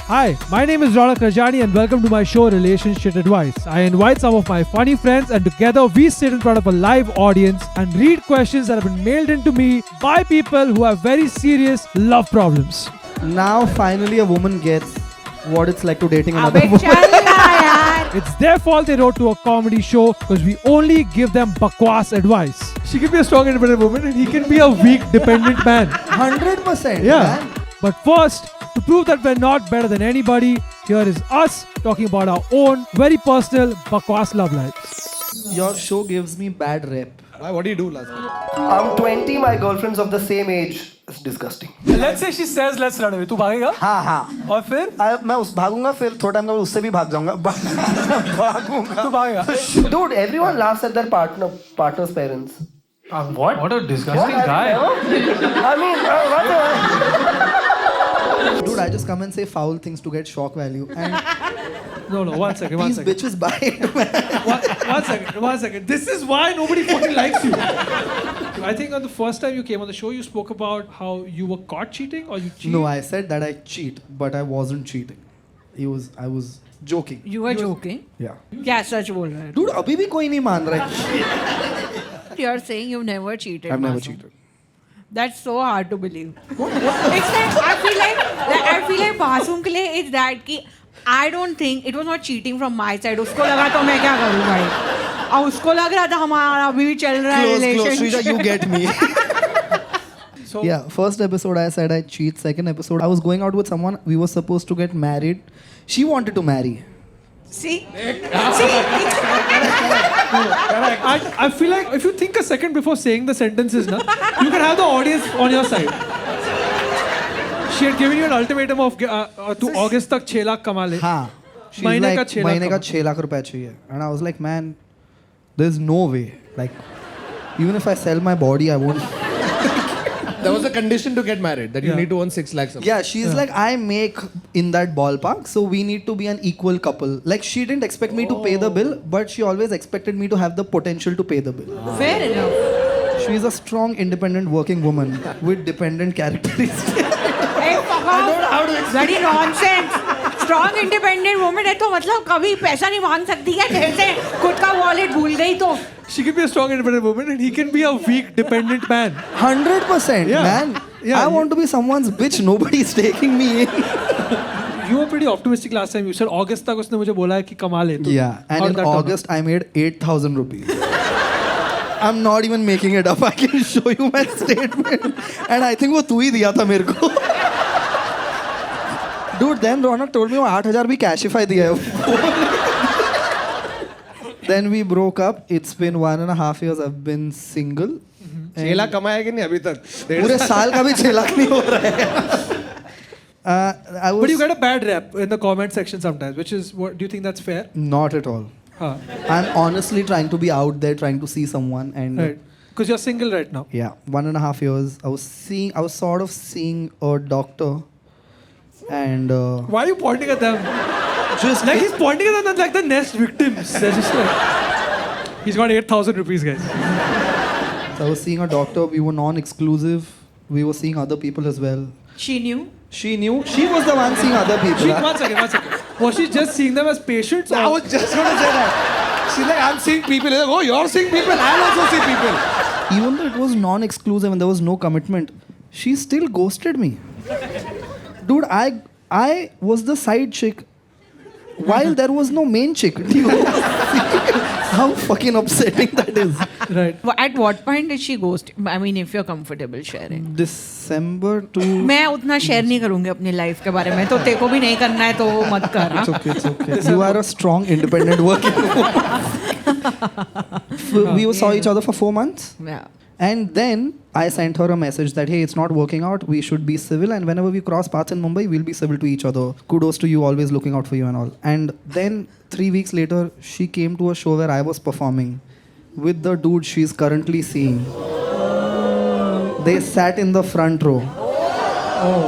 Hi, my name is Ronak Rajani and welcome to my show Relationship Advice. I invite some of my funny friends and together we sit in front of a live audience and read questions that have been mailed in to me by people who have very serious love problems. Now finally a woman gets what it's like to dating another अबे woman. चल ना यार. It's their fault they wrote to a comedy show because we only give them bakwas advice. She can be a strong independent woman and he can be a weak dependent man. 100%. Yeah. Man. But first, to prove that we're not better than anybody, here is us talking about our own very personal bakwas love lives. Your show gives me bad rep. Why? What do you do last night? I'm 20, my girlfriend's of the same age. It's disgusting. Let's say she says let's run away. तू भागेगा? हाँ हाँ. और फिर? मैं उस भागूंगा फिर थोड़ा टाइम के बाद उससे भी भाग जाऊंगा. भागूंगा. तू भागेगा? Dude, everyone laughs at their partner's parents. What? What a disgusting guy. I mean, what? Dude, I just come and say foul things to get shock value. And No, one second. these bitches buy it, man. One second. This is why nobody fucking likes you. I think on the first time you came on the show, you spoke about how you were caught cheating or you cheated. No, I said that I cheat, but I wasn't cheating. I was joking. You were joking. Yeah. क्या सच बोल रहा है? Dude, अभी भी कोई नहीं मान रहा है. You are saying you've never cheated. I've never Masoom. cheated. That's so hard to believe. It's like I feel like Masoom के लिए it's that कि I don't think it was not cheating from my side. उसको लगा तो मैं क्या करूँ भाई? और उसको लग रहा था हमारा अभी भी चल रहा है Close, relationship. Shrija, you get me. Yeah, first episode I said I cheat. Second episode I was going out with someone. We were supposed to get married. She wanted to marry. See? I feel like if you think a second before saying the sentences, na, you can have the audience on your side. She had given you an ultimatum of to August तक 6 लाख कमा ले. हाँ. She's महीने का like, 6 lakh महीने का कमा. 6 लाख रुपए चाहिए. And I was like, man, there's no way. Like, even if I sell my body, I won't. There was a condition to get married that you Yeah. need to earn 6 lakhs. Yeah, she's like, I make in that ballpark, so we need to be an equal couple. Like, she didn't expect me to pay the bill, but she always expected me to have the potential to pay the bill. Fair enough. She's a strong, independent working woman with dependent characteristics. Hey, fuck off. Bloody nonsense. Strong independent woman है तो मतलब कभी पैसा नहीं मांग सकती है तेरे से खुद का वॉलेट भूल गई तो. She can be a strong independent woman and he can be a weak dependent man. 100%, Yeah. man. Yeah, I want to be someone's bitch. Nobody's taking me in. You were pretty optimistic last time. You said August तक उसने मुझे बोला है कि कमा ले. तो Yeah, and how in did that turn out? August I made 8,000 rupees. I'm not even making it up. I can show you my statement. And I think वो तू ही दिया था मेरे को. Dude, then Ronak told me वो 8,000 भी cashify दिया है. Then we broke up. It's been 1.5 years I've been single. 6 lakh कमाया कि नहीं अभी तक? पूरे साल का भी 6 लाख नहीं हो रहा है. I was But you get a bad rep in the comment section sometimes, which is what do you think that's fair? not at all. Huh. I'm honestly trying to be out there, trying to see someone, and Right. Because you're single right now. yeah, 1.5 years. I was sort of seeing a doctor, and Why are you pointing at them? just Like he's pointing at them like the next victims. They're just like, he's got 8,000 rupees, guys. I was seeing a doctor. We were non-exclusive. We were seeing other people as well. She knew. She knew. She was the one seeing other people. One second. Was she just seeing them as patients? I Or? was just going to say that. She's like, I'm seeing people. He's like, oh, you're seeing people. I'll also see people. Even though it was non-exclusive and there was no commitment, she still ghosted me. Dude, I was the side chick while there was no main chick. Do you see how fucking upsetting that is? Right. At what point did she ghost? I mean, if you're comfortable sharing. December to... मैं उतना share नहीं करूंगी अपनी life के बारे में तो तेरे को भी नहीं करना है तो मत कर. हाँ? It's okay. You are a strong, independent working woman. We saw each other for 4 months. Yeah. And then I sent her a message that, hey, it's not working out. We should be civil. And whenever we cross paths in Mumbai, we'll be civil to each other. Kudos to you, always looking out for you and all. And then 3 weeks later, she came to a show where I was performing with the dude she's currently seeing. They sat in the front row.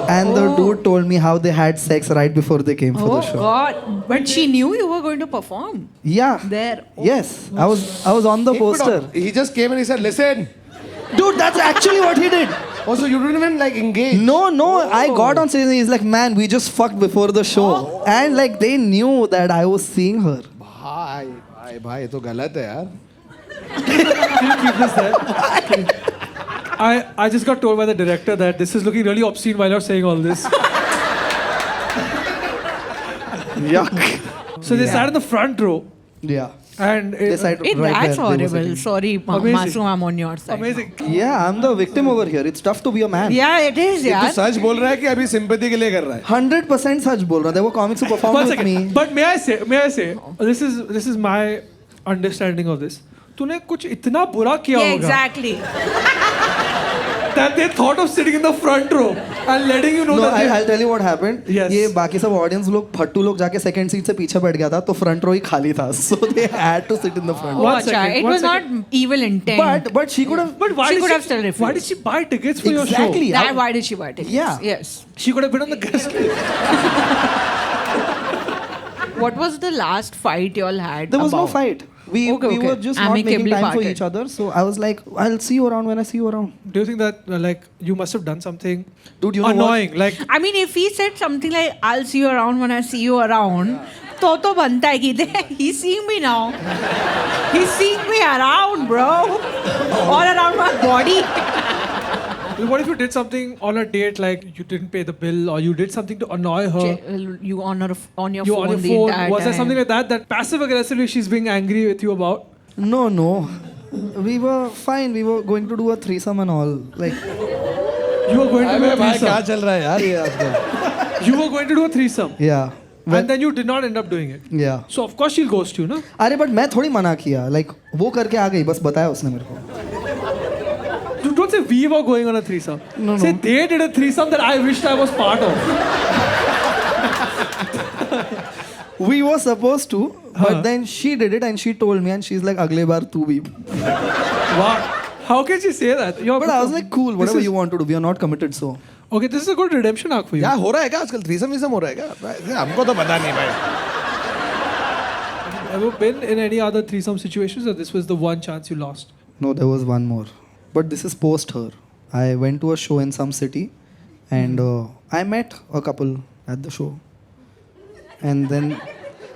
And the dude told me how they had sex right before they came for Oh the show. God! But she knew you were going to perform Yeah. there. Yes. I was on the poster. He just came and he said, listen. Dude, that's actually what he did. Oh, so you didn't even like engage? No, I got on stage and he's like, man, we just fucked before the show. And like they knew that I was seeing her. भाई ये तो गलत है यार. Keep this there. I just got told by the director that this is looking really obscene while you're saying all this. Yuck. So they sat in the front row Yeah. and They sat It, right that's there. They were horrible. sitting. Sorry, Amazing. Masoom, I'm on your side. amazing. Yeah, I'm the victim over here. It's tough to be a man. Yeah, it is, ये तो yeah. सच बोल रहा है कि अभी sympathy के लिए कर रहा है. 100% सच बोल रहा. There were comics who performed One with me. second. But may I say, this is my understanding of this. तूने कुछ इतना बुरा किया Yeah, होगा exactly. that they thought of sitting in the front row and letting you know No, that I'll tell you what happened. Yes. ये बाकी सब audience लोग फट्टू लोग जाके सेकंड सीट से पीछे बैठ गया था तो फ्रंट रो ही खाली था. So they had to sit in the front. Oh, One acha, second, it one was second. not evil intent. But she could have. But why She did could have still refused. Why did she buy tickets for your Exactly. show? Why did she buy tickets? Yeah. Yes. She could have been on the guest list. What was the last fight you all had? There was no about? fight. We Okay. were just not making Amicably time for parted. each other. So I was like, I'll see you around when I see you around. Do you think that like you must have done something Dude, you know annoying? Like I mean, if he said something like, I'll see you around when I see you around, तो बनता है कि he's seeing me now. He's seeing me around, bro. All around my body. what if you did something on a date like you didn't pay the bill or you did something to annoy her? You on your You phone on your the phone. entire Was there time. something like that passive aggressively she's being angry with you about? No. We were fine. We were going to do a threesome and all. Like, You were going to do अबे a भाई क्या threesome. चल रहा है यार ये आजकल? You were going to do a threesome. yeah. And then you did not end up doing it. Yeah. So of course she'll ghost you, no? अरे बट मैं थोड़ी मना किया. Like, वो करके आ गई. बस बताया उसने मेरे को. Don't say we were going on a threesome. No. Say they did a threesome that I wished I was part of. We were supposed to, but then she did it and she told me and she's like, अगले बार तू भी. Wow. How can she say that? But I was like, cool, This whatever is- you want to do. We are not committed, so. Okay, this is a good redemption arc for you. यार हो रहा है क्या आजकल? Threesome वीसम हो रहा है क्या? भाई, हमको तो पता नहीं भाई. Ever been in any other threesome situations or this was the one chance you lost? No, there was one more. But this is post her. I went to a show in some city and I met a couple at the show. And then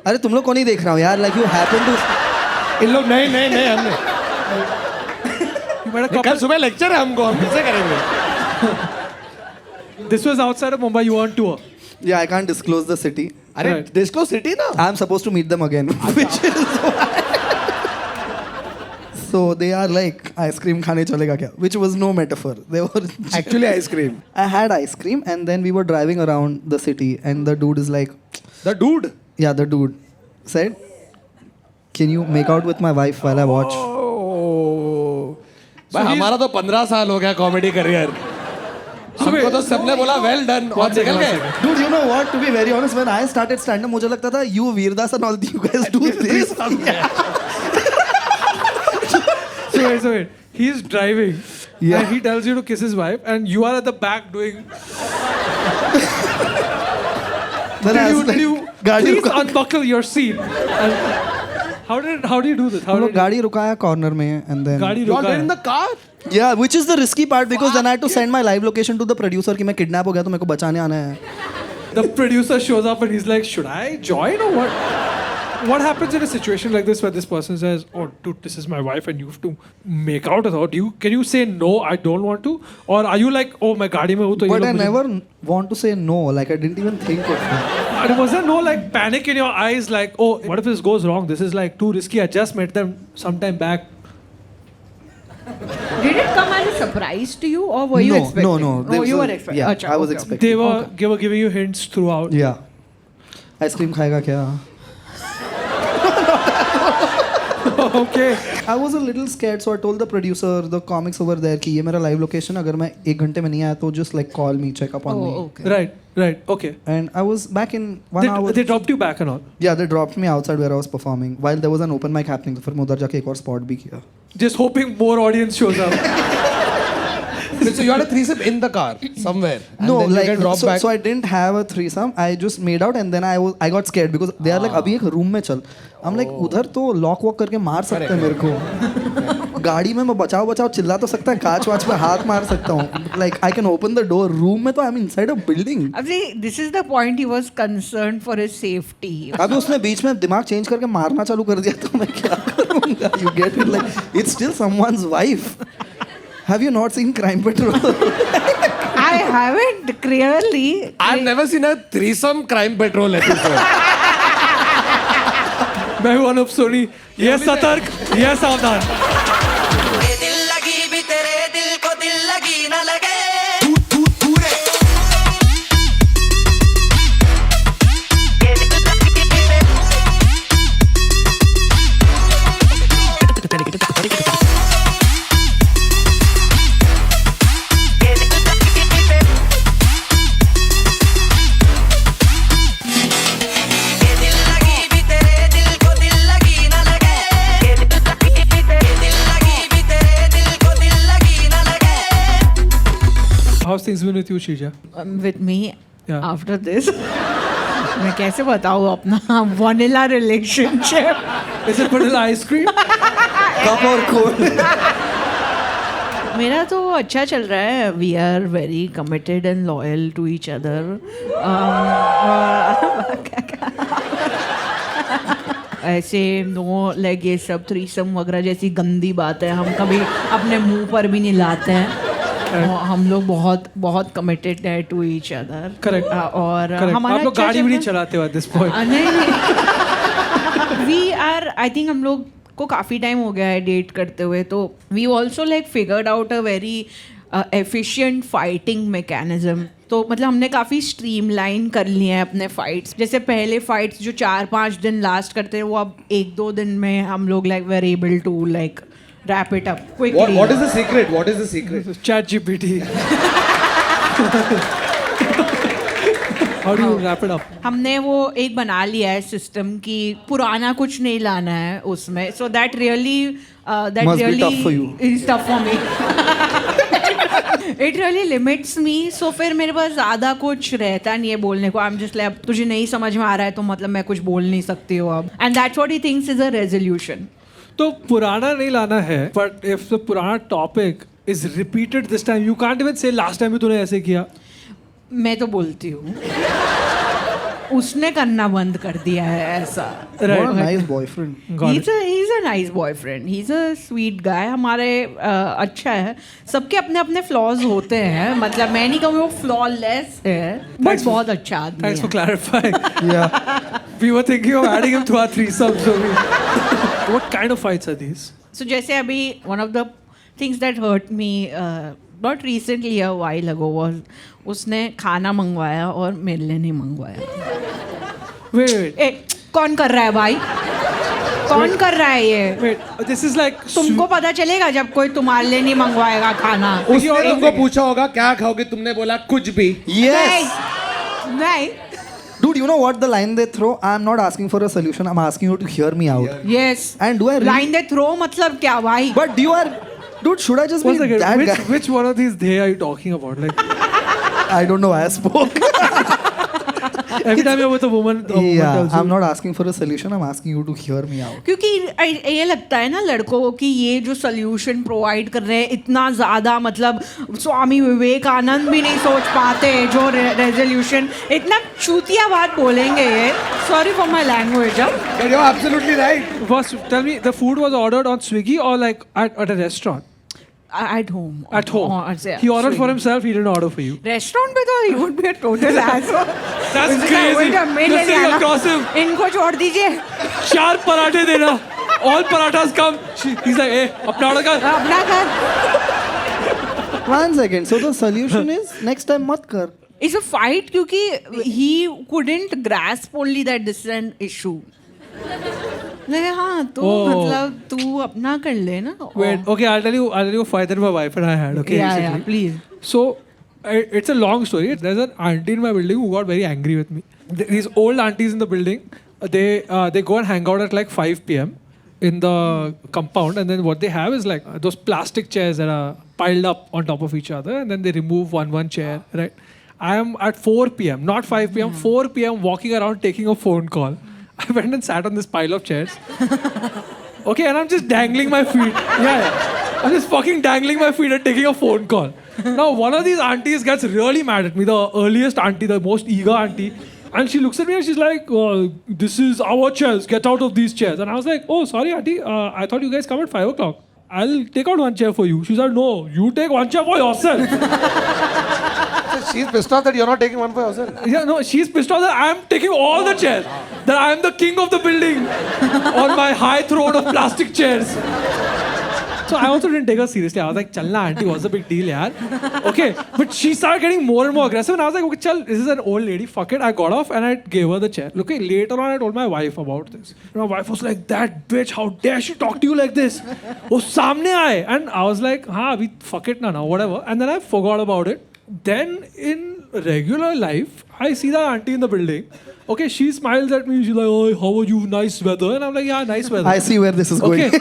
अरे तुम लोग को नहीं देख रहा हूँ यार. Like you happen to. इन लोग नहीं हमने. You met a कल couple. सुबह लेक्चर है हमको, हम कैसे करेंगे? This was outside of Mumbai. You were on tour. Yeah, I can't disclose the city. अरे Right. डिस्को सिटी ना. I'm supposed to meet them again. Which is why. So they are like ice cream खाने चलेगा क्या? Which was no metaphor. They were Actually ice cream. I had ice cream and then we were driving around the city and the dude is like, The dude. yeah, the dude said, can you make out with my wife while I watch? भाई हमारा तो 15 साल हो गया comedy career. हमको तो सबने बोला वेल डन और निकल गए. Dude, you know what? To be very honest, when I started stand-up, मुझे लगता था you Veerdas and all you guys do this. So wait. He's driving. Yeah. And he tells you to kiss his wife, and you are at the back doing. Then I was Did like, you गाड़ी please रुका. unbuckle your seat? And how do you do this? How हम लोग did गाड़ी रुकाया corner में and then. गाड़ी You all रुका in है? the car? Yeah, which is the risky part because then I had to send my live location to the producer कि मैं kidnap हो गया तो मेरे को बचाने आना है. The producer shows up and he's like, should I join or what? What happens in a situation like this where this person says, oh dude, this is my wife and you have to make out with her? Can you say no, I don't want to? Or are you like, oh मैं गाड़ी में हूँ तो ये But लोग I मुझे-" never want to say no. Like I didn't even think of it. And was there no like panic in your eyes like, oh, what if this goes wrong? This is like too risky. I just met them sometime back. Did it come as a surprise to you or were you expecting? No. Oh, There you was were a- expecting. Yeah, Acha, I was okay. expecting. They were giving you hints throughout. Yeah. Ice cream खाएगा क्या? Okay. I was a little scared, so I told the producer, the comics over there, कि ये मेरा live location अगर मैं 1 घंटे में नहीं आया तो just like call me, check up on me. Oh, okay. Right. Okay. And I was back in 1 hour. They dropped you back and all. Yeah, they dropped me outside where I was performing while there was an open mic happening. तो फिर मैं उधर जाके एक और spot भी किया. Just hoping more audience shows up. So you had a threesome in the car somewhere. And No, then you like get dropped back. so I didn't have a threesome. I just made out and then I got scared because they are like अभी एक room में चल. I'm like उधर तो lock walk करके मार सकते हैं मेरे को. गाड़ी में मैं बचाओ बचाओ चिल्ला तो सकता है, कांच वाच पे हाथ मार सकता हूँ, like I can open the door. Room में तो I am inside a building. अभी this is the point he was concern for his safety. अभी उसने बीच में दिमाग चेंज करके मारना चालू कर दिया तो मैं क्या करूँगा? You get it? Like it's still someone's wife. Have you not seen Crime Patrol? I haven't clearly. I've never seen a threesome Crime Patrol episode. मैं हूं अनुप सोनी. ये सतर्क, ये सावधान. दिल लगी भी तेरे दिल को दिल लगी न लगे. How's things been with you, Sheeja? With me Yeah. after this. मैं कैसे बताऊँ अपना vanilla relationship? Is it vanilla ice cream? Cup or cold? मेरा तो अच्छा चल रहा है. We are very committed and loyal to each other. ऐसे नो लाइक ये सब थ्रीसम वगैरह जैसी गंदी बात है हम कभी अपने मुंह पर भी नहीं लाते हैं. हम लोग बहुत बहुत कमिटेड है टू ईच अदर. Correct. और Correct. हमारा आप लोग अच्छा गाड़ी भी नहीं चल चलाते हो at this point. नहीं वी आर आई थिंक हम लोग को काफ़ी टाइम हो गया है डेट करते हुए. तो we also like figured out a very efficient fighting mechanism. तो मतलब हमने काफ़ी स्ट्रीमलाइन कर लिए हैं अपने फाइट्स. जैसे पहले फाइट्स जो 4-5 दिन लास्ट करते हैं वो अब 1-2 दिन में हम लोग like were able to like wrap it up quickly. What is the secret? What is the secret? ChatGPT. How do you wrap it up? हमने वो एक बना लिया है सिस्टम की पुराना कुछ नहीं लाना है उसमें. So that really Must be tough for you. Is tough for me. It really limits me. So फिर मेरे पास ज़्यादा कुछ रहता नहीं है बोलने को. आई एम जस्ट लाइक तुझे नहीं समझ में आ रहा है तो मतलब मैं कुछ बोल नहीं सकती हूँ अब. And that's what he thinks is a resolution. तो पुराना नहीं लाना है, बट इफ द पुराना topic is repeated this time you can't even से लास्ट टाइम भी तूने ऐसे किया. मैं तो बोलती हूँ उसने करना बंद कर दिया है ऐसा. What a nice boyfriend. He's a nice boyfriend. He's a sweet guy. हमारे अच्छा है. सबके अपने अपने flaws होते हैं. मतलब मैं नहीं कहूँगी वो flawless है, but बहुत अच्छा आदमी Thanks है. for clarifying. Yeah. We were thinking of adding him to our threesome. So what kind of fights are these? So जैसे अभी one of the things that hurt me not recently a while ago was उसने खाना मंगवाया और मेरे लिए नहीं मंगवाया. Wait. ए कौन कर रहा है भाई? कौन कर रहा है ये? Wait. This is like. तुमको पता चलेगा जब कोई तुम्हारे लिए नहीं मंगवाएगा खाना. उसने तुमको पूछा होगा क्या खाओगे, तुमने बोला कुछ भी. Yes. नहीं. Dude, you know what the line they throw? I'm not asking for a solution. I'm asking you to hear me out. Yes. And do I really? Line they throw मतलब क्या भाई? But you are, dude. Should I just One be second. that guy? Which one of these they are you talking about? Like I don't know why I spoke. every time you're with a woman Yeah, tells you. I'm not asking for a solution. I'm asking you to hear me out. क्योंकि ये लगता है ना लड़कों को कि ये जो सोल्यूशन प्रोवाइड कर रहे हैं इतना ज़्यादा मतलब स्वामी विवेकानंद भी नहीं सोच पाते जो रेजोल्यूशन इतना चूतिया बात बोलेंगे ये. Sorry for my language. But you're absolutely right. First, tell me, the food was ordered on Swiggy or like at a restaurant? At home. At home. Yeah, He ordered for Swiggy. himself. He didn't order for you. Restaurant पे तो he would be a total asshole. That's crazy. Just sitting across him. इनको छोड़ दीजिए. 4 पराठे देना. All parathas come. He's like, hey, अपना order कर. अपना कर. 1 second. So the solution is next time मत कर. It's a fight क्योंकि he couldn't grasp only that this is an issue. नहीं हाँ तो मतलब तू अपना कर ले ना. Wait, okay, I'll tell you a fight that my wife and I had. Okay, Yeah, recently. please. So it's a long story. There's an auntie in my building who got very angry with me. These old aunties in the building, they go and hang out at like 5 p.m. in the compound, and then what they have is like those plastic chairs that are piled up on top of each other, and then they remove one chair, right? I am at 4 p.m., not 5 p.m., 4 p.m. walking around taking a phone call. I went and sat on this pile of chairs. Okay, and I'm just dangling my feet. Yeah. I'm just fucking dangling my feet and taking a phone call. Now, one of these aunties gets really mad at me, the earliest auntie, the most eager auntie. And she looks at me and she's like, this is our chairs, get out of these chairs. And I was like, oh, sorry, auntie, I thought you guys come at 5 o'clock. I'll take out one chair for you. She's like, no, you take one chair for yourself. She's pissed off that you're not taking one for yourself. Yeah, no, she's pissed off that I'm taking all the chairs. That I'm the king of the building on my high throne of plastic chairs. So I also didn't take her seriously. I was like, chalna auntie, what's the big deal, yaar? Okay, but she started getting more and more aggressive and I was like, okay, chal, this is an old lady, fuck it. I got off and I gave her the chair. Okay, later on I told my wife about this. My wife was like, that bitch, how dare she talk to you like this? Oh, samne aaye. And I was like, we fuck it now, whatever. And then I forgot about it. Then in regular life, I see that auntie in the building. Okay, she smiles at me. She's like, oh, how are you? Nice weather. And I'm like, yeah, nice weather. I see where this is going. Okay.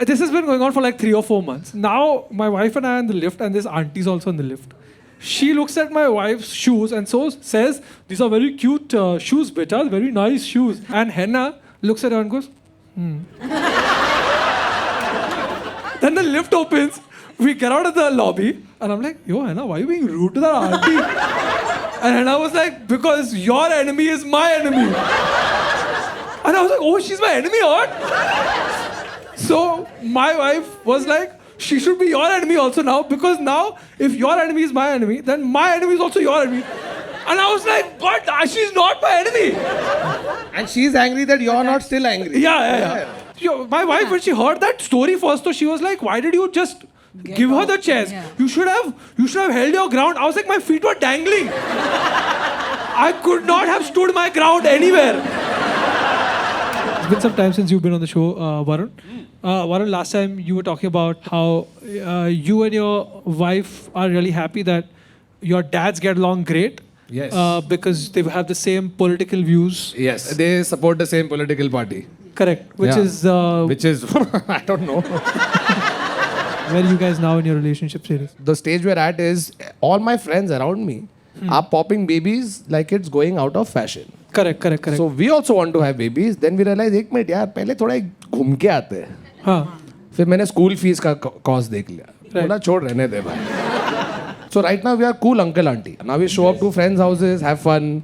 This has been going on for like 3 or 4 months. Now, my wife and I are in the lift, and this auntie's also in the lift. She looks at my wife's shoes and so says, these are very cute shoes, beta, very nice shoes. And Henna looks at her and goes, Then the lift opens. We get out of the lobby, and I'm like, yo, Henna, why are you being rude to that auntie? And Henna was like, because your enemy is my enemy. And I was like, oh, she's my enemy, what? So my wife was like, she should be your enemy also now, because now if your enemy is my enemy, then my enemy is also your enemy. And I was like, but she's not my enemy. And she's angry that you're not still angry. Yeah. My wife, when she heard that story first, so she was like, why did you just give her the chairs? Yeah. You should have held your ground. I was like, my feet were dangling. I could not have stood my ground anywhere. It's been some time since you've been on the show, Varun. Varun, last time you were talking about how you and your wife are really happy that your dads get along great. Yes. Because they have the same political views. Yes, they support the same political party. Correct. Which is I don't know. where you guys now in your relationship status? The stage we're at is all my friends around me are popping babies like it's going out of fashion. Correct. So we also want to have babies. Then we realize, एक minute यार पहले थोड़ा घूम के आते हैं. हाँ. फिर मैंने स्कूल फीस का कॉस्ट देख लिया. बोला छोड़ रहने दे भाई. So right now we are cool uncle auntie. Now we show up to friends' houses, have fun,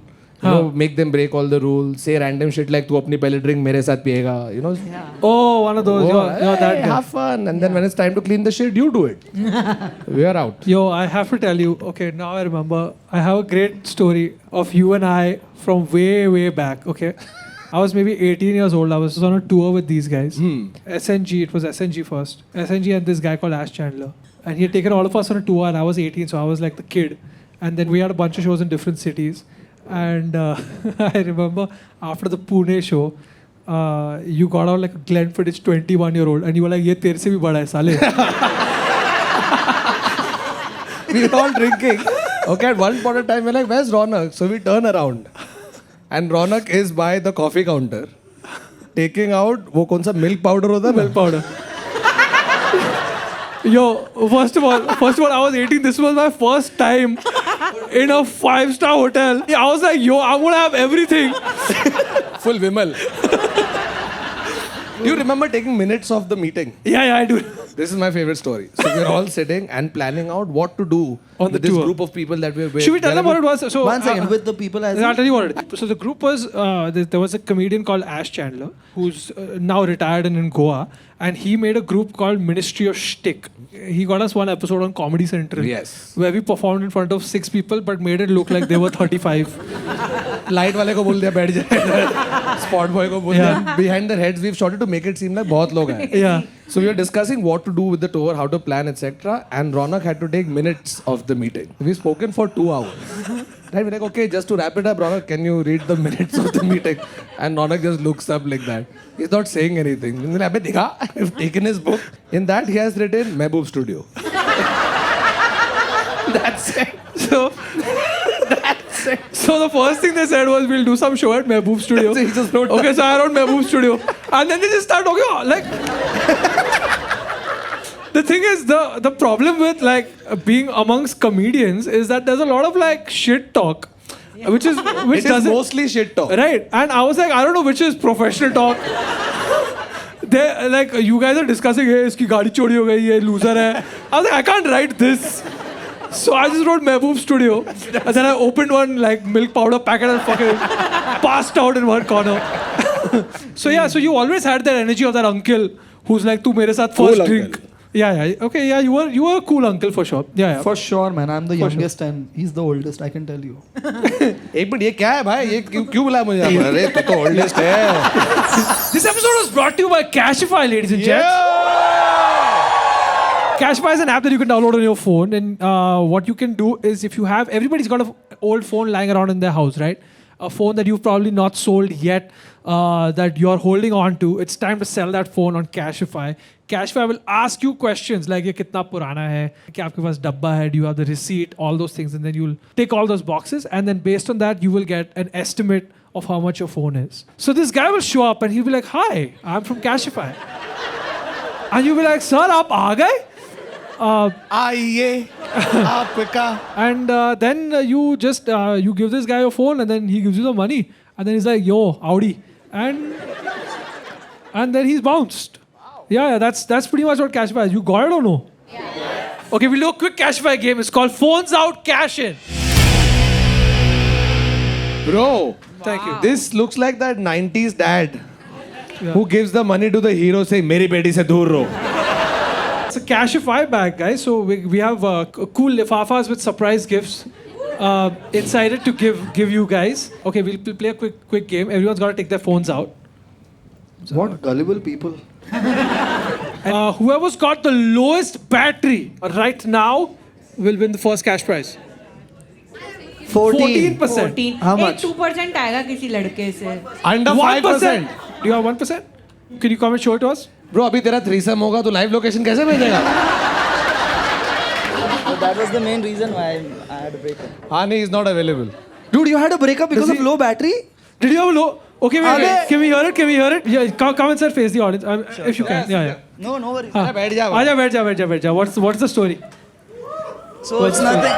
make them break all the rules, say random shit like तू अपनी पहले drink मेरे साथ पिएगा, you know. Oh, one of those. You're that guy. Have fun, and then when it's time to clean the shit, you do it. We are out. Yo, I have to tell you. Okay, now I remember. I have a great story of you and I from way back. Okay. I was maybe 18 years old. I was on a tour with these guys. SNG, it was SNG first. SNG and this guy called Ash Chandler. And he had taken all of us on a tour and I was 18, so I was like the kid. And then we had a bunch of shows in different cities. And I remember after the Pune show, you got out like a Glenfiddich 21-year-old and you were like, ye tere se bhi bada hai, sale. We were all drinking. Okay, at one point of time, we're like, where's Ronak? So we turn around. And Ronak is by the coffee counter. Taking out, वो कौन सा milk powder होता है? Milk powder. Yo, first of all, I was 18. This was my first time in a 5-star hotel. I was like, yo, I'm gonna have everything. Full Vimal. Do you remember taking minutes of the meeting? Yeah, I do. This is my favorite story. So we're all sitting and planning out what to do On the with this tour. group of people that we're with. Should we tell them what it was? So, One second, with the people as I'll tell you what it is. So the group was, there was a comedian called Ash Chandler, who's now retired and in Goa, and he made a group called Ministry of Shtick. He got us one episode on Comedy Central. Yes. Where we performed in front of 6 people, but made it look like they were 35. Light वाले को बोल दिया बैठ जाए. Spot boy को बोल दिया. Behind their heads, we've shot it to make it seem like बहुत लोग हैं. Yeah. So we were discussing what to do with the tour, how to plan, etc. And Ronak had to take minutes of the meeting. We've spoken for 2 hours. Right, we're like, okay, just to wrap it up, Ronak, can you read the minutes of the meeting? And Ronak just looks up like that. He's not saying anything. He's like, "Abbe, dekha? I've taken his book. In that, he has written Mehboob Studio. That's it. So the first thing they said was, we'll do some show at Mehboob Studio. He just wrote Okay, so I wrote Mehboob Studio. And then they just start talking, like... The thing is, the problem with like being amongst comedians is that there's a lot of like shit talk. Which It is doesn't... mostly shit talk. Right. And I was like, I don't know which is professional talk. they like you guys are discussing, hey, इसकी गाड़ी चोरी हो गई, ये loser है. I was like, I can't write this. So I just wrote Mehboob Studio. And then I opened one like milk powder packet and fucking passed out in one corner. So yeah, so you always had that energy of that uncle who's like, "Tu mere saath first Cool drink." uncle. Yeah. Okay, yeah, you were a cool uncle for sure. Yeah. For sure, man. I'm the For youngest and he's the oldest. I can tell you. एक minute, ये क्या है भाई? ये क्यों बुलाया मुझे यहाँ पर? अरे तू तो oldest है. This episode was brought to you by Cashify, ladies and gents. Cashify is an app that you can download on your phone, and what you can do is, if you have, everybody's got an old phone lying around in their house, right? A phone that you've probably not sold yet, that you're holding on to. It's time to sell that phone on Cashify. Cashify will ask you questions like, ये कितना पुराना है, क्या आपके पास डब्बा है, do you have the receipt, all those things, and then you'll tick all those boxes, and then based on that, you will get an estimate of how much your phone is. So this guy will show up and he'll be like, "Hi, I'm from Cashify," and you'll be like, "Sir, आप आ गए?" आइए आपका. And then you just you give this guy your phone, and then he gives you the money, and then he's like, "Yo, Audi," and then he's bounced. Yeah, that's pretty much what Cashify is. You got it or no? Yeah. Okay, we'll do a quick Cashify game. It's called Phones Out, Cash In. Bro, Thank you. this looks like that 90s dad who gives the money to the hero saying, मेरी बेटी से दूर रहो. It's a Cashify bag, guys. So we have cool lifafas with surprise gifts inside it to give you guys. Okay, we'll play a quick game. Everyone's got to take their phones out. What gullible people. Whoever's got the lowest battery right now will win the first cash prize. 14. 14%. 14. How much? 2% आएगा किसी लड़के से. Under 5%. Do you have 1%? Can you come and show it to us? Bro, अभी तेरा threesome होगा तो live location कैसे भेजेगा? So that was the main reason why I had a breakup. हाँ नहीं, is not available. Dude, you had a breakup because of low battery? Did you have a low? Okay, wait. Abhi- Can we hear it? Can we hear it? Yeah, come and sir, face the audience. If you can. Yeah. No, no worries. अरे बैठ जा. बैठ जा. What's the story? So it's nothing.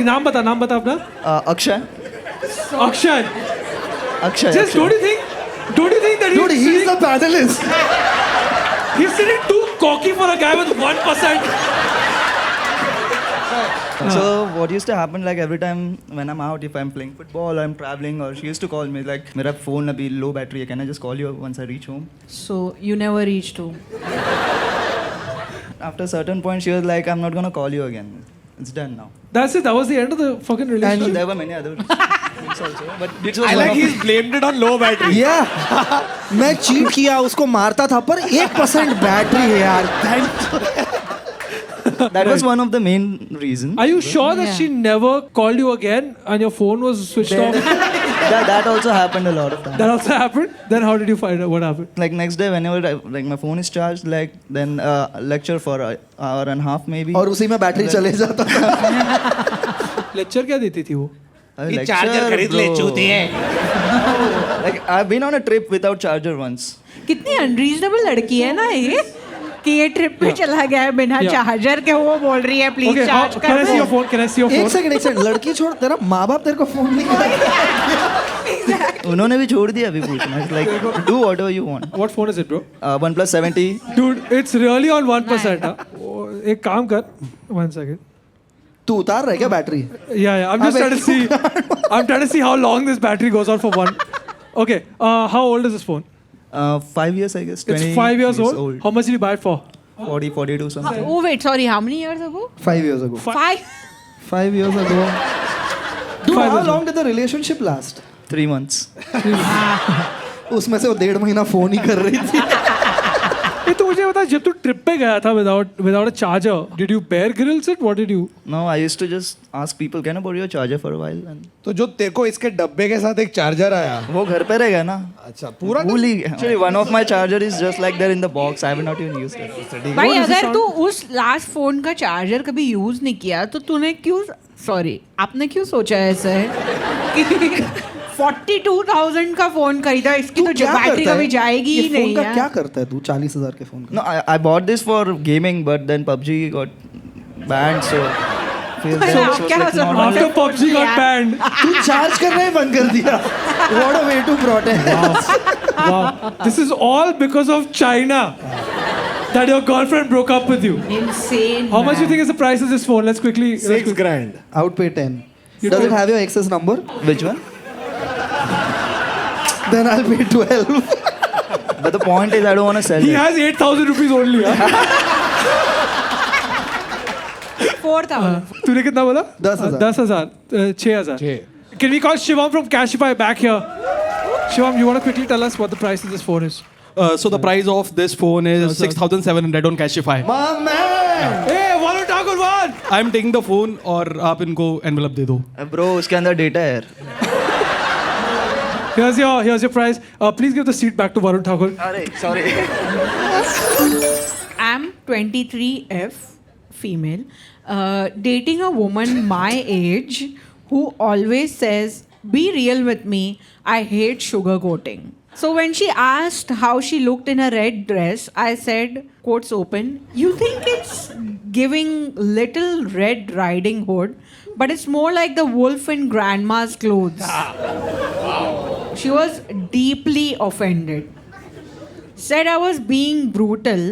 नाम बता अपना. Akshay. Akshay. Akshay. Just don't you think that Dude, he's the panelist. he's sitting too cocky for a guy with 1%? So what used to happen, like every time when I'm out, if I'm playing football or I'm traveling, or she used to call me like, मेरा phone अभी low battery है, can I just call you once I reach home? So you never reached home. After a certain point, she was like, I'm not gonna call you again. It's done now. That's it. That was the end of the fucking And relationship. there were many other things also, but this was I one like of he's blamed it on low battery. Yeah. मैं cheat किया, उसको मारता था, पर 1% battery है यार. that was one of the main reasons. Are you sure that Yeah. she never called you again and your phone was switched off? that also happened a lot of times. That also happened? Then how did you find out what happened? Like next day, whenever like my phone is charged, like then lecture for an hour and a half maybe. और उसी में battery चले जाता था. Lecture क्या देती थी वो? ये चार्जर खरीद ले चूती है. Like I've been on a trip without charger once. कितनी अनरीजनेबल लड़की है ना ये कि ये ट्रिप पे चला गया है बिना Yeah. चार्जर के. वो बोल रही है please Okay, charge can I see your कर. phone? Can I see your एक phone? सेकंड लड़की छोड़, तेरा माँ बाप तेरे को फोन नहीं करते. उन्होंने भी छोड़ दिया अभी पूछना. Like do whatever you want. What phone is it, bro? OnePlus 70. Dude, it's really on 1%. एक काम कर. 1 second. तू उतार रहा है क्या battery? Yeah. I'm just trying to see. I'm trying to see how long this battery goes on for one. Okay. How old is this phone? 5 years I guess. It's 20 5 years old. How much did you buy it for? 40, 42 something. Oh wait, sorry. How many years ago? 5 years ago. 5. 5 years ago. Dude, 5 how years long did the relationship last? 3 months. उसमें से वो 1.5 महीना phone ही कर रही थी. ये तो मुझे बता, जब तू ट्रिप पे गया था without a charger, did you Bear Grylls it? What did you? No, I used to just ask people, can I borrow your charger for a while? And तो जो तेरे को इसके डब्बे के साथ एक चार्जर आया. वो घर पे रह गया ना. अच्छा पूरा भूल ही गया. Actually, one of my charger is just like there in the box. I have not even used it. भाई अगर तू उस लास्ट फोन का चार्जर कभी यूज नहीं किया तो तूने क्यों, सॉरी आपने क्यों सोचा ऐसा है कि 42,000 का फोन खरीदा, इसकी तो क्या बैटरी करता कभी है? जाएगी ये ही फोन नहीं का यार. क्या करता है तू 40,000 के फोन का? No, I bought this for gaming, but then PUBG got banned, so. आप क्या समझ After PUBG got banned. तू चार्ज करना ही बंद कर दिया. What a way to protest. Wow. This is all because of China. That your girlfriend broke up with you. Insane. How much do you man. think is the price of this phone? Let's quickly. $6 grand. I would pay 10. You Does do- it have your ex's number? Which one? Then I'll pay 12. But the point is, I don't want to sell He it. has 8,000 rupees only. Huh? 4,000. तूने कितना बोला? 10,000. 10,000. 6,000. Can we call Shivam from Cashify back here? Shivam, you want to quickly tell us what the price of this phone is? So the price of this phone is 6,700 on Cashify. My man! Hey, Varun Thakur one! I'm taking the phone और आप इनको envelope दे दो. Bro, उसके अंदर data है. Here's your price. Please give the seat back to Varun Thakur. Sorry. I'm 23F, female, dating a woman my age who always says, "Be real with me, I hate sugarcoating." So when she asked how she looked in a red dress, I said, quotes open, "You think it's giving Little Red Riding Hood, but it's more like the wolf in grandma's clothes." She was deeply offended. Said I was being brutal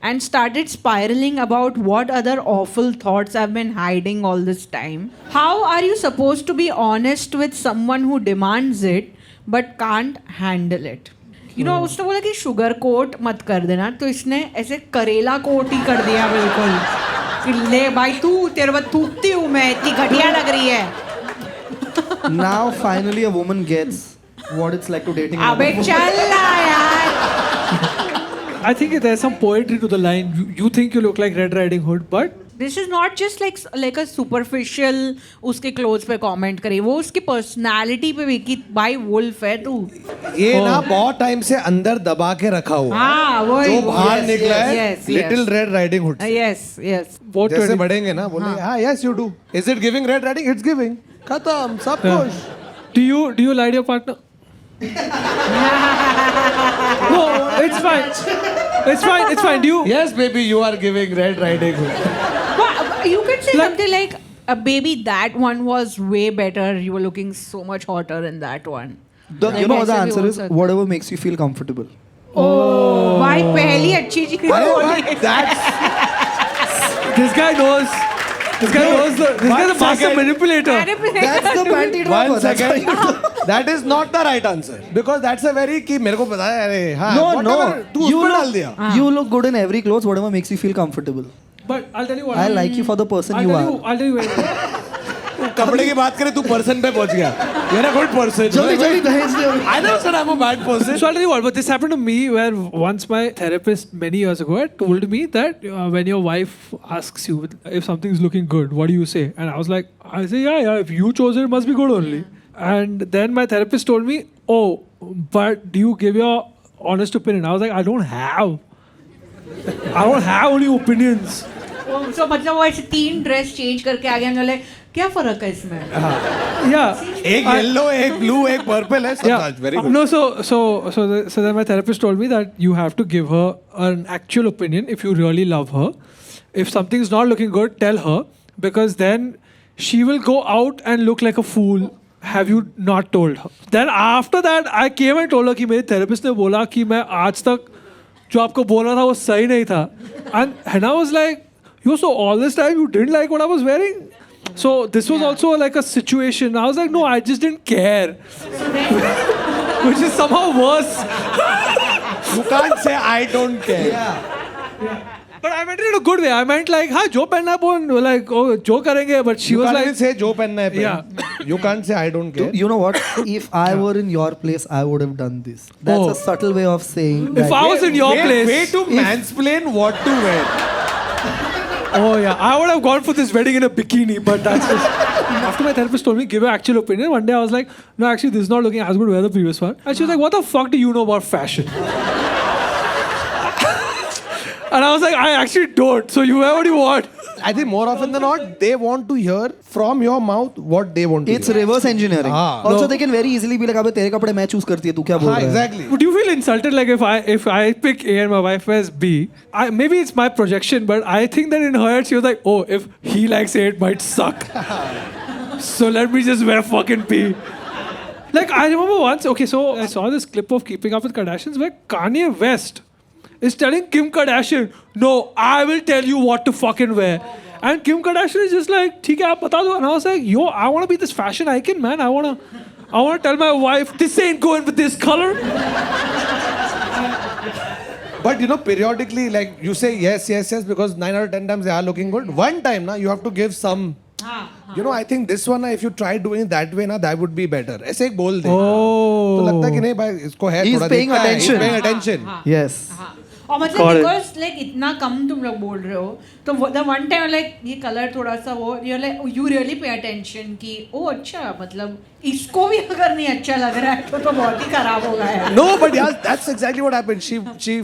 and started spiraling about what other awful thoughts I've been hiding all this time. How are you supposed to be honest with someone who demands it but can't handle it? You know, उसने बोला कि sugar coat मत कर देना, तो इसने ऐसे करेला कोट ही कर दिया बिल्कुल कि ले भाई तू तेरे पर थूकती हूँ मैं, इतनी घटिया लग रही है. Now finally a woman gets what it's like to dating अबे another woman. चल ना यार. I think there's some poetry to the line. You think you look like Red Riding Hood, but This is not just like a superficial उसके clothes पे comment करे, वो उसकी personality पे भी कि भाई wolf है तू. ये ना बहुत टाइम से अंदर दबा के रखा हुआ है। हाँ वही. जो बाहर निकला है yes, little red riding hood. Yes, yes. what जैसे बढ़ेंगे ना बोलेंगे हाँ yes you do. Is it giving red riding? It's giving. खत्म सब कुछ। do you lie to your partner? No, it's fine. It's fine. Do you? Yes baby you are giving red riding hood। Well, you can say something like, baby, that one was way better. You were looking so much hotter in that one. You know what the ऐसे भी answer हो is? सकता है. Whatever makes you feel comfortable. भाई पहली अच्छी चीज बोली. This guy knows. This guy's a master manipulator. That's the panty dropper. One That's how second. you That is not the right answer because that's a very कि मेरे को पता है अरे हाँ No, whatever, no. तू उसमें डाल दिया। You look good in every clothes, whatever makes you feel comfortable. But I'll tell you what. I like you for the person you are. I'll tell you. तू कपड़े की बात करे तू पर्सन पे पहुंच गया। You're a good person। जल्दी जल्दी दहेज दे। I never said I'm a bad person। So I'll tell you what, but this happened to me where once my therapist many years ago had told me that when your wife asks you if something's looking good, what do you say? And I say, yeah, if you chose it, it must be good only. And then my therapist told me, oh, but do you give your honest opinion? I was like, I don't have any opinions. So मतलब वो ऐसे 3 dress change करके आ गया, बोले क्या फर्क है इसमें? Yeah. एक येलो एक ब्लू एक पर्पल है सब very good। No, so then my therapist told me that you have to give her an actual opinion if you really love her. If something's not looking good, tell her because then she will go out and look like a fool. Have you not told her? Then after that, I came and told her कि मेरे therapist ने बोला कि मैं आज तक जो आपको बोला था वो सही नहीं था. And I was like, so all this time you didn't like what I was wearing? So this was also like a situation. I was like, no, I just didn't care. Which is somehow worse. You can't say I don't care। But I meant it in a good way. I meant like, हाँ जो पहनना है like oh जो करेंगे. But she You was can't like, even say जो पहनना है Yeah. You can't say I don't care। You know what? If I were in your place, I would have done this. That's Oh. a subtle way of saying if that. I was in your place. Way to mansplain what to wear। Oh yeah, I would have gone for this wedding in a bikini, but that's just. After my therapist told me, give your actual opinion, one day I was like, no, actually, this is not looking as good as the previous one. And she was like, what the fuck do you know about fashion? And I was like, I actually don't. So you wear what you want. I think more often than not they want to hear from your mouth what they want to It's hear। reverse engineering. हाँ। Also, No. they can very easily be like, अबे तेरे कपड़े मैं choose करती है, तू क्या बोल हाँ रहा है? exactly। Would you feel insulted like if I pick A and my wife wears B? Maybe it's my projection, but I think that in her head she was like, oh, if he likes A, it might suck. So let me just wear fucking B. Like, I remember once, okay, so I saw this clip of Keeping Up with Kardashians where Kanye West is telling Kim Kardashian, no, I will tell you what to fucking wear. And Kim Kardashian is just like, ठीक है, आप बता दो. And I was like, yo, I want to be this fashion icon, man. I want to tell my wife, this ain't going with this color. But you know, periodically, like you say yes, yes, yes, because 9 out of 10 times they are looking good. One time, na, you have to give some. You know, I think this one, if you try doing it that way, na, that would be better. ऐसे एक बोल दे. तो लगता है कि नहीं भाई इसको है He's थोड़ा paying देखना है, attention. He's paying attention. Yes. और मतलब बिकॉज लाइक इतना कम तुम लोग बोल रहे हो तो द वन टाइम लाइक ये कलर थोड़ा सा हो यू रियली पे अटेंशन कि ओ अच्छा मतलब इसको भी अगर नहीं अच्छा लग रहा है तो बहुत ही खराब होगा यार. No, but yeah, that's exactly what happened. She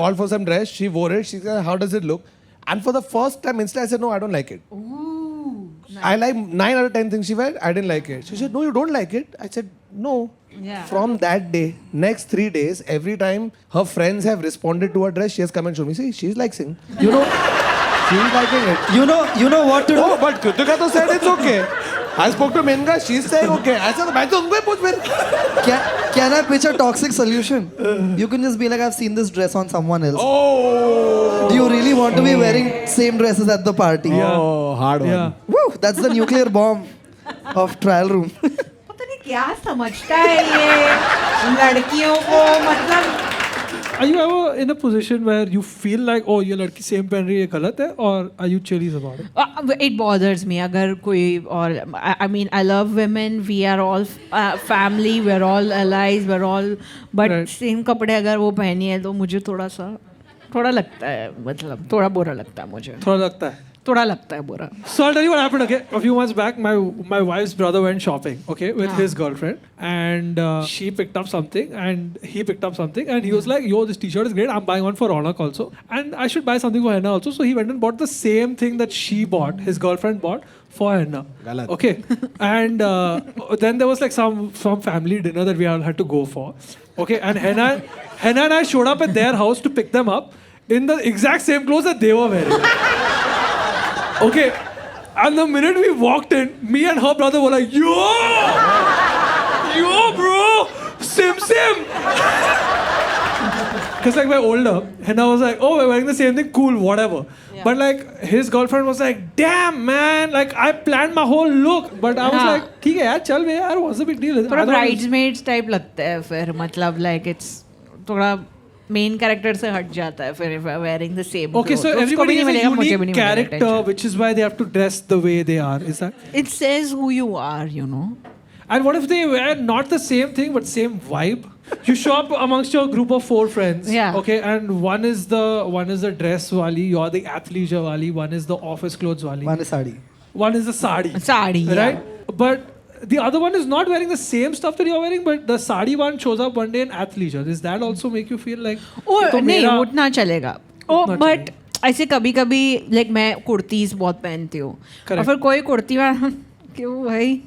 called for some dress, she wore it, she said, how does it look? And for the first time, instantly I said, no, I don't like it. Ooh, I like 9 out of 10 things she wear, I didn't like it. She said, no, you don't like it. I said, no. Yeah. From that day, next 3 days, every time her friends have responded to her dress, she has come and shown me, see, she's like sing. You know, she's liking it. You know what to do? Oh, but Kritika to said it's okay. I spoke to Menga, she's saying okay. I said, मैं तो उनको ही पूछ फिर. Can I pitch a toxic solution? You can just be like, I've seen this dress on someone else. Oh. Do you really want to be wearing same dresses at the party? Oh, hard one. Yeah. Woo, that's the nuclear bomb of trial room. पता नहीं क्या समझता है ये लड़कियों को मतलब. Are you ever in a position where you feel like, oh, ये लड़की सेम पहन रही है, गलत है, or are you chilly about it? It bothers me अगर कोई और I mean I love women, we are all family, we're all allies, we're all but Right. same कपड़े अगर वो पहनी है तो मुझे थोड़ा लगता है मतलब थोड़ा बुरा लगता है मुझे. थोड़ा लगता है. थोड़ा लगता है बुरा. So I'll tell you what happened. Okay, a few months back, my wife's brother went shopping. Okay, with his girlfriend, and she picked up something, and he picked up something, and he was like, "Yo, this T-shirt is great. I'm buying one for Ronak also, and I should buy something for Henna also." So he went and bought the same thing that she bought, his girlfriend bought for Henna. Galat. Okay, and then there was like some family dinner that we all had to go for. Okay, and Henna and I showed up at their house to pick them up in the exact same clothes that they were wearing. Okay, and the minute we walked in, me and her brother were like, yo, bro, sim. Because like we're older, and I was like, oh, we're wearing the same thing, cool, whatever. Yeah. But like his girlfriend was like, damn man, like I planned my whole look, but I was हाँ. like, ठीक है यार, चल बे यार, what's the big deal? थोड़ा Otherwise- bridesmaids type लगता है फिर मतलब like it's थोड़ा मेन कैरेक्टर से हट जाता है फिर if I'm wearing the same Okay, so clothes. उसको भी everybody नहीं is a मिलेगा, मुझे भी unique नहीं मिलेगा character, attention. which is why they have to dress the way they are. Is that? It says who you are, you know. And what if they wear not the same thing but same vibe? You show up amongst your group of 4 friends. Yeah. Okay, and one is the dress wali, you're the athleisure wali, one is the office clothes wali, One is sari. one is the sari. Sari, yeah. Right? But the other one is not wearing the same stuff that you're wearing, but the sari one shows up one day in athleisure. Does that also make you feel like? ओ तो नहीं मेरा- उतना चलेगा. ओ उतना but ऐसे कभी कभी like मैं कुर्तीज बहुत पहनती हूँ और Correct. फिर कोई कुर्ती में क्यों भाई.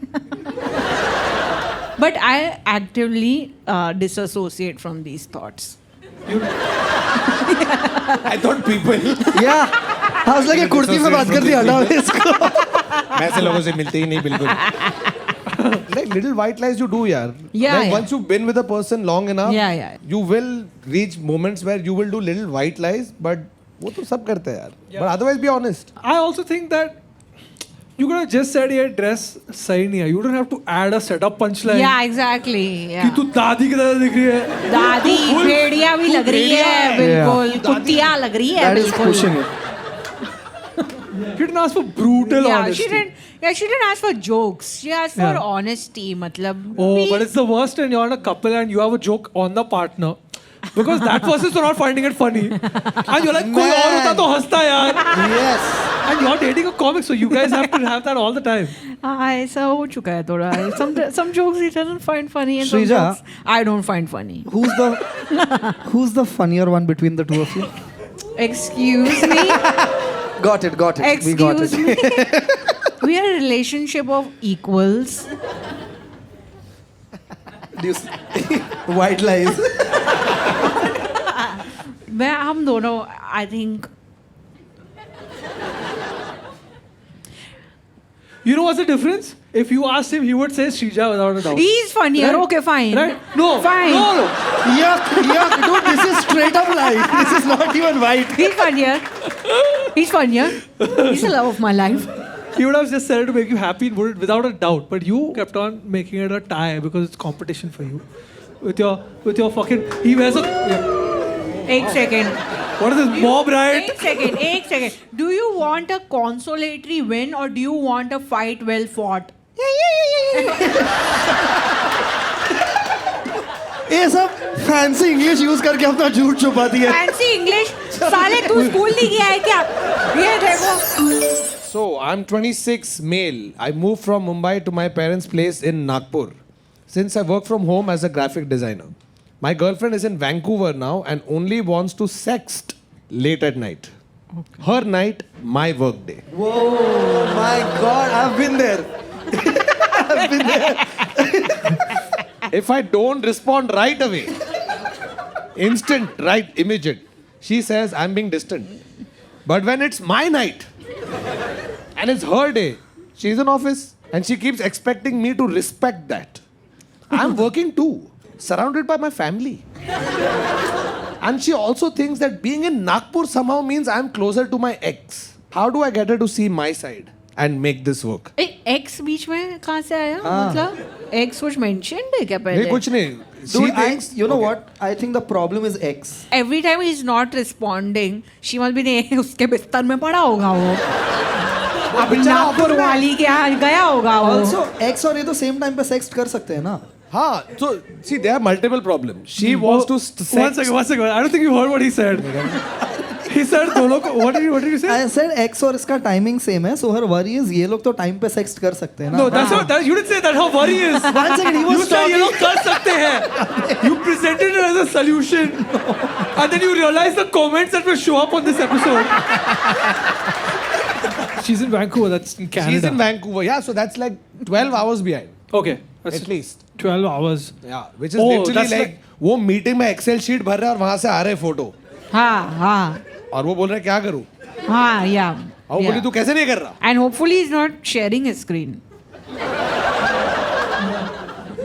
But I actively disassociate from these thoughts. I thought people. Yeah. I was like, ये कुर्ती में बात करती हटाओ इसको. मैं ऐसे लोगों से मिलते ही नहीं बिल्कुल. Like little white lies you do, yaar. Yeah, Like yeah. once you've been with a person long enough, Yeah. you will reach moments where you will do little white lies, but वो तो सब करते हैं यार. But otherwise, be honest. I also think that you could have just said, "ये dress सही नहीं है." You don't have to add a setup punchline. Yeah, exactly. कि Yeah. तू दादी की तरह दिख रही है. दादी तू full- भेड़िया भी तू लग रही भेड़िया है बिल्कुल. कुत्तिया लग रही है That is बिल्कुल. pushing it. She didn't ask for brutal Yeah, honesty. she didn't ask for jokes. She asked for Yeah. honesty. मतलब. Oh, we- but it's the worst when you're in a couple and you have a joke on the partner. Because that person is not finding it funny. And you're like, कोई और होता तो हंसता यार. Yes. And you're dating a comic, so you guys have to have that all the time. हाँ ऐसा हो चुका है थोड़ा. Some jokes he doesn't find funny and some Shrija. jokes I don't find funny. Who's the funnier one between the two of you? Excuse me. Got it. We got Excuse it. me. We are a relationship of equals. White lies. मैं हम दोनों I think You know what's the difference? if you asked him, he would say Shrija without a doubt. He's funnier. Right? Okay, fine. Right? No. Fine. No. Yuck, dude, this is straight up lie. This is not even white. He's funnier. He's funnier. He's the love of my life. He would have just said it to make you happy without a doubt. But you kept on making it a tie because it's competition for you. With your fucking... He wears a... Yeah. एक second. What is this, mob riot? एक second. Do you want a consolatory win or do you want a fight well fought? ये सब fancy English use करके अपना झूठ छुपा दिया. Fancy English? साले तू स्कूल नहीं गया है क्या? ये देखो. So, I'm 26, male. I moved from Mumbai to my parents' place in Nagpur. Since I work from home as a graphic designer. My girlfriend is in Vancouver now and only wants to sext late at night. Okay. Her night, my work day. Whoa, my God, I've been there. I've been there. If I don't respond right away, instant, right, immediate, she says I'm being distant. But when it's my night and it's her day, she's in office and she keeps expecting me to respect that. I'm working too, surrounded by my family. And she also thinks that being in Nagpur somehow means I'm closer to my ex. How do I get her to see my side and make this work? X बीच में कहाँ से आया? मतलब X कुछ mentioned है क्या नहीं पहले? कुछ नहीं. She Dude, thinks, you know what? I think the problem is X. Every time he's not responding, she must be नहीं उसके बिस्तर में पड़ा होगा वो. अब नागपुर वाली के यहाँ गया होगा वो. Also, X और ये तो same time पे sext कर सकते हैं ना? हाँ, so see, there are multiple problems. She wants to sext. One second. I don't think you heard what he said. He said दोनों को. What did you say? I said X और इसका timing same है, so her worry is ये लोग तो time पे sext कर सकते हैं ना? No, that's not. You didn't say that. How worry is. One second, he was You said ये talking. लोग कर सकते हैं. You presented it as a solution, and then you realized the comments that will show up on this episode. She's in Vancouver. That's in Canada. She's in Vancouver. Yeah, so that's like 12 hours behind. Okay. That's At least. 12 hours. Yeah, which is Oh, literally that's like वो meeting में Excel sheet भर रहा है और वहां से आ रहे photo हाँ. और वो बोल रहा है क्या करूं हाँ, yeah. और वो बोली तू कैसे नहीं कर रहा And hopefully he's not sharing his screen.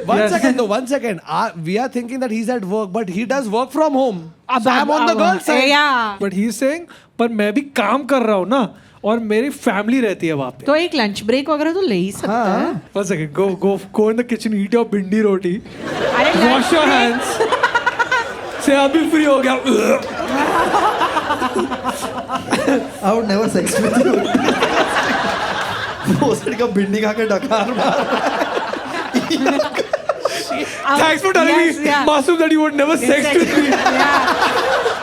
One second though, one second. We are thinking that he's at work, but he does work from home. So I'm on the girl side. Yeah. But he's saying, पर मैं भी काम कर रहा हूँ ना और मेरी फैमिली रहती है वहाँ पे. तो एक लंच ब्रेक वगैरह तो ले ही सकता है. One second. Go in the kitchen, eat your bindi roti. अरे Wash your hands. Say अभी free हो गया. I would never sext with you. भोसड़ी का भिंडी खा के डकार मार. Thanks for telling me, yeah. Masoom, that you would never sex with me. Yeah.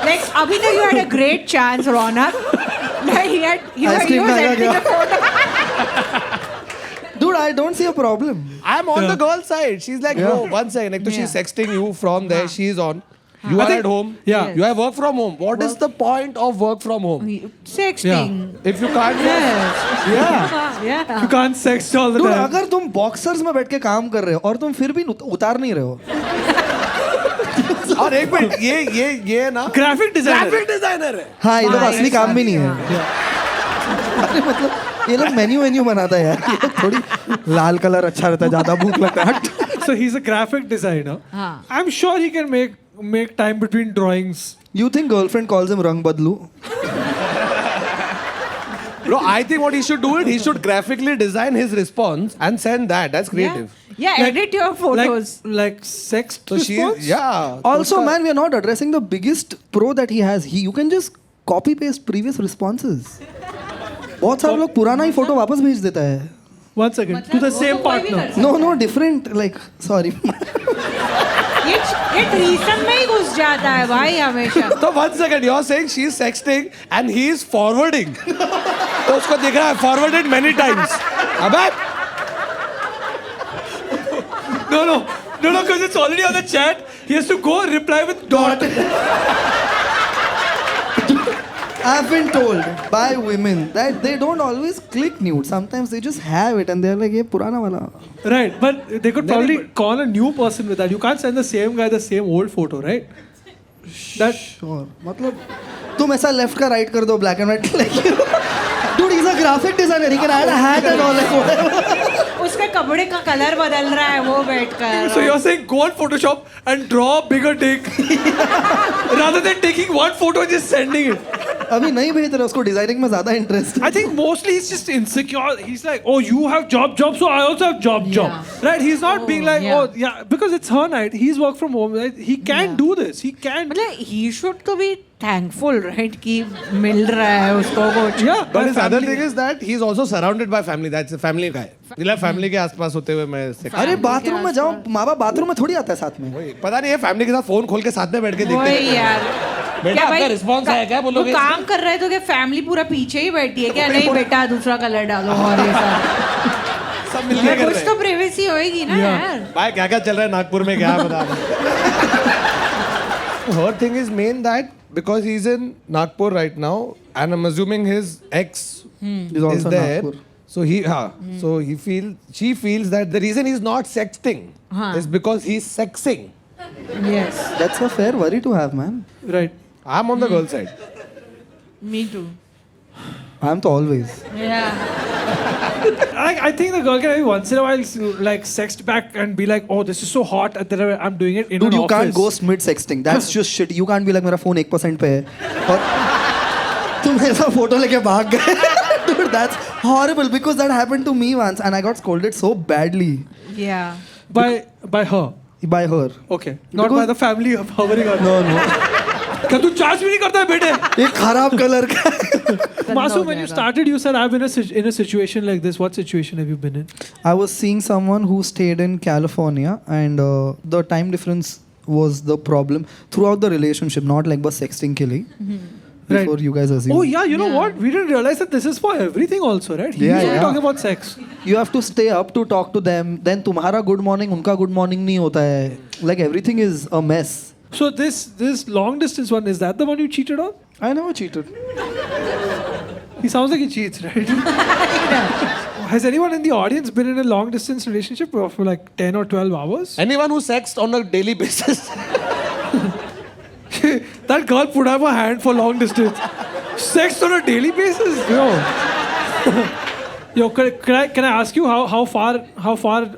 Like अभी तक you had a great chance, Ronak. Like he Ice cream was खाएगा editing क्या? the photo. Dude, I don't see a problem. I'm on the girl side. She's like, no, one second. Like, so she's sexting you from there. She's on. You are at home. Yeah. You have work from home. What is the point of work from home? Sexting. If you can't Yes. Yeah. You can't sex all the Dude, time. अगर तुम boxers में बैठ के काम कर रहे हो और तुम फिर भी उतार नहीं रहे हो. और एक मिनट ये ना Graphic designer. ग्राफिक डिजाइनर है. हाँ, ये लोग असली काम भी नहीं है. अरे मतलब ये लोग मेन्यू बनाता है यार. ये लोग थोड़ी लाल कलर अच्छा रहता है, ज्यादा भूख लगता है. So he's a graphic designer. हाँ. I'm sure he can make time between drawings. You think girlfriend calls him रंग बदलू? Bro, I think what he should do is he should graphically design his response and send that. That's creative. Yeah, edit your photos. Like sex So response? she's yeah. Also, man, we are not addressing the biggest pro that he has. You can just copy paste previous responses. बहुत सारे लोग पुराना ही photo वापस भेज देता है. One second. To the same partner. No, different. Like, sorry. ये threesome में ही घुस जाता है भाई हमेशा. So 1 second, you're saying she's sexting and he's forwarding. तो उसको दिख रहा है forwarded many times. अबे No, because it's already on the chat. He has to go reply with dot. I've been told by women that they don't always click nude. Sometimes they just have it and they're like, ये पुराना वाला. Right, but they could probably call a new person with that. You can't send the same guy the same old photo, right? That Sure. मतलब तुम ऐसा left का right कर दो black and white like Dude, he's a graphic designer. He can add a hat and all like whatever. उसके कपड़े का colour बदल रहा है वो बैठकर. So you're saying go on Photoshop and draw a bigger dick rather than taking one photo and just sending it. अभी नहीं भेज रहा उसको डिजाइनिंग में ज्यादा interest. I think mostly he's just insecure. He's like, oh, you have job, so I also have job. Right? He's not being like, yeah. oh, yeah, because it's her night. He's work from home. Right? He can do this. He can. मतलब he should to be thankful, right? कि मिल रहा है उसको कुछ. Yeah. But my his other family- thing is that he's also surrounded by family. That's a family guy. मतलब family के आसपास होते हुए मैं अरे बाथरूम में जाओ, माँ बाप बाथरूम में थोड़ी आता है साथ में. पता नहीं है फैमिली के साथ फोन खोल के साथ में बैठ के देखते हैं. वही यार. बेटा आपका रिस्पॉन्स आया क्या बोलोगे? वो काम कर रहे तो क्या फैमिली पूरा पीछे ही बैठी है क्या? नहीं बेटा दूसरा कलर डालो और ये सब. सब मिलके कर कुछ रहे तो हैं. प्राइवेसी होएगी ना यार. भाई क्या क्या चल रहा है नागपुर में क्या बता. Her thing is main that because he's in Nagpur right now and I'm assuming his ex He's is also there. Nagpur. So she feels that the reason he's not sexting is because he's sexing. Yes. That's a fair worry to have, man. Right. I'm on the girl side. Me too. I'm to always. Yeah. I think the girl can every once in a while like sext back and be like, oh, this is so hot that I'm doing it in Dude, an you office. can't ghost mid sexting. That's just shit. You can't be like मेरा phone 1% पे है और तुम मेरे साथ photo लेके भाग गए. Dude, that's horrible because that happened to me once and I got scolded so badly Yeah. By her. by her. Okay. Not Because- by the family of hovering on. No, no. क्या तू charge भी नहीं करता है बेटे? ये खराब colour का. Masoom, when you started, you said I've been in a situation like this. What situation have you been in? I was seeing someone who stayed in California and the time difference was the problem throughout the relationship, not like bus sexting के लिए. Right. Before you guys assume. Oh yeah, you know what? We didn't realize that this is for everything also, right? He's Yeah, only yeah. talking about sex. You have to stay up to talk to them. Then तुम्हारा good morning, उनका good morning नहीं होता है. Like everything is a mess. So this long distance one, is that the one you cheated on? I never cheated. He sounds like he cheats, right? Has anyone in the audience been in a long distance relationship for like 10 or 12 hours? Anyone who sexts on a daily basis. That girl put up a hand for long distance. Sex on a daily basis? Yo, can I ask you how far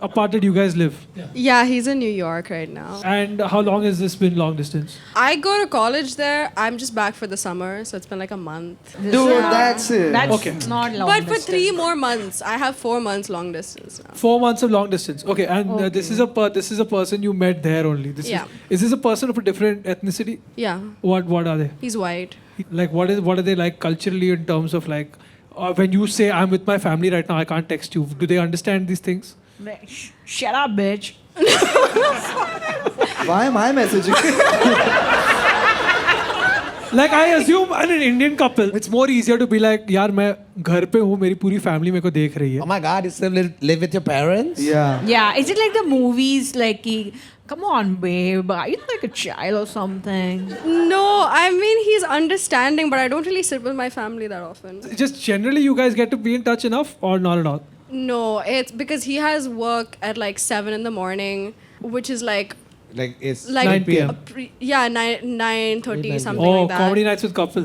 apart did you guys live? Yeah, he's in New York right now. And how long has this been long distance? I go to college there. I'm just back for the summer, so it's been like a month. Dude, that's it. That's Okay. not long. But for distance. 3 more months, I have 4 months long distance now. 4 months of long distance. Okay, and this is a person you met there only. Yeah. Is this a person of a different ethnicity? Yeah, What are they? he's white. Like what are they like culturally in terms of like when you say I'm with my family right now, I can't text you. Do they understand these things? Shut up, bitch. Why am I messaging? Like I assume in an Indian couple, it's more easier to be like, यार मैं घर पे हूँ, मेरी पूरी family मेरे को देख रही है. Oh my God, you still live with your parents? Yeah. Yeah, is it like the movies? Like, come on, babe, are you like a child or something? No, I mean, he's understanding, but I don't really sit with my family that often. Just generally, you guys get to be in touch enough or not at all? No, it's because he has work at like 7 in the morning, which is like Like it's 9 p.m. 9:30 something Oh, like that. comedy nights with couple.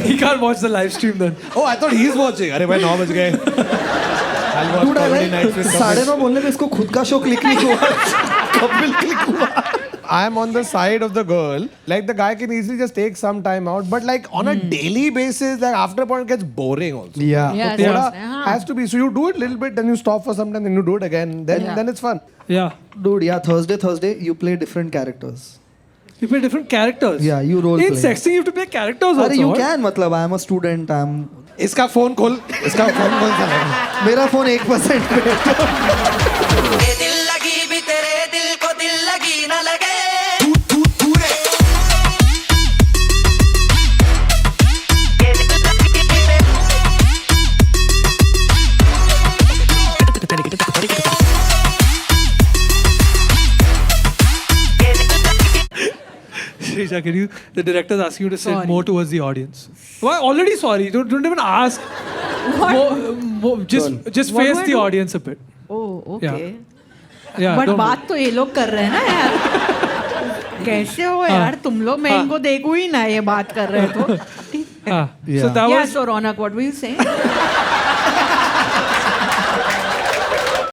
He can't watch the live stream then. Oh, I thought he's watching. अरे भाई 9 बज गए. I'll watch Dude, I comedy nights with like couples. 9:30 बोलने पे इसको खुद का show click नहीं हुआ. कपिल क्लिक हुआ. I'm on the side of the girl. Like the guy can easily just take some time out, but like on a daily basis, like after a point it gets boring also. Yeah. Yes, Thoda yes. has to be. So you do it a little bit, then you stop for some time, then you do it again. Then it's fun. Yeah. Dude, yeah, Thursday, you play different characters. You play different characters. Yeah, you role In play. sexting, you have to play characters also. अरे you what? can, मतलब I am a student, इसका phone खोल. इसका phone खोल सा. मेरा phone 1% पे है. ये दिल लगी भी तेरे दिल को दिल लगी न लगे Shrisha, can you? The director's asking you to sit more towards the audience. Why? Already sorry. Don't even ask. Just What face do I the do? audience a bit. Oh, okay. Yeah. But don't- बात तो ये लोग कर रहे हैं ना यार. कैसे हो यार तुम लोग? मैं इनको देखूं ही ना ये बात कर रहे तो. So that Yeah, was so Ronak, what were you saying?